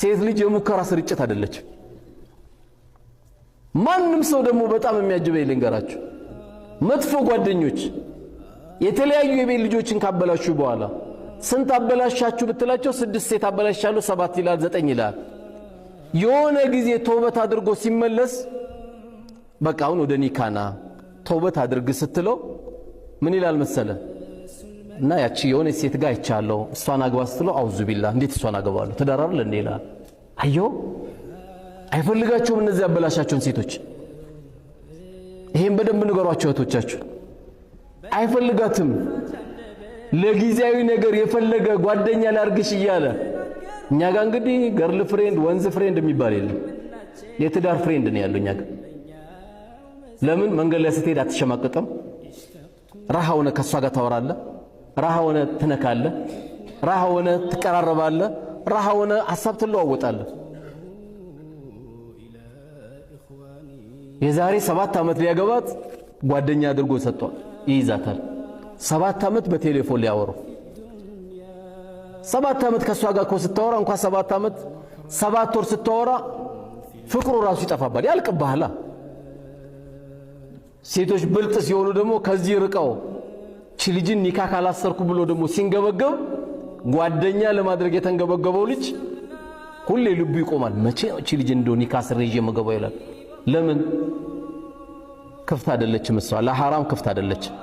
ሴት ልጅ የሙከራ ስርጭት አይደለች። ማንም ሰው ደግሞ በጣም የሚያጅበኝ ልንገራችሁ፣ መጥፎ ጓደኞች የተለያዩ የቤት ልጆችን ካበላሹ በኋላ ስንት አበላሻችሁ ብትላቸው 6 ሴት አበላሻለሁ 7 ይላል 9 ይላል። የሆነ ጊዜ ተውበት አድርጎ ሲመለስ በቃ አሁን ወደ ኒካና ተውበት አድርግ ስትለው ምን ይላል መሰለ እና ያቺ የሆነ ሴት ጋር አይቻለሁ እሷን አግባ ስትለው አውዙ ቢላህ እንዴት እሷን አገባለሁ ትዳር አይደል እንዴ ይላል። አዮ አይፈልጋቸውም እነዚህ ያበላሻቸውን ሴቶች። ይሄን በደንብ ንገሯቸው እህቶቻችሁ። አይፈልጋትም። ለጊዜያዊ ነገር የፈለገ ጓደኛ ላርግሽ እያለ እኛ ጋር እንግዲህ ገርል ፍሬንድ ወንዝ ፍሬንድ የሚባል የለም። የትዳር ፍሬንድ ነው ያለው እኛ ጋር። ለምን መንገድ ላይ ስትሄድ አትሸማቀቅም? ራሃ ሆነ ከሷ ጋር ታወራለህ፣ ራሃ ሆነ ትነካለህ፣ ራሃ ሆነ ትቀራረባለህ፣ ራሃ ሆነ ሐሳብ ትለዋወጣለህ። የዛሬ 7 ዓመት ሊያገባት ጓደኛ አድርጎ ሰጥቷል፣ ይይዛታል። 7 ዓመት በቴሌፎን ሊያወሩ 7 ዓመት ከሷ ጋር እኮ ስታወራ እንኳን 7 ዓመት 7 ወር ስታወራ ፍቅሩ ራሱ ይጠፋባል፣ ያልቅብሃል። ሴቶች ብልጥ ሲሆኑ ደግሞ ከዚህ ርቀው ቺ ልጅን ኒካ ካላሰርኩ ብሎ ደግሞ ሲንገበገብ ጓደኛ ለማድረግ የተንገበገበው ልጅ ሁሌ ልቡ ይቆማል። መቼ ነው ቺ ልጅ እንደው ኒካ ስር ይዤ መገባው ይላል። ለምን ክፍት አይደለችም እሷ፣ ለሐራም ክፍት አይደለችም።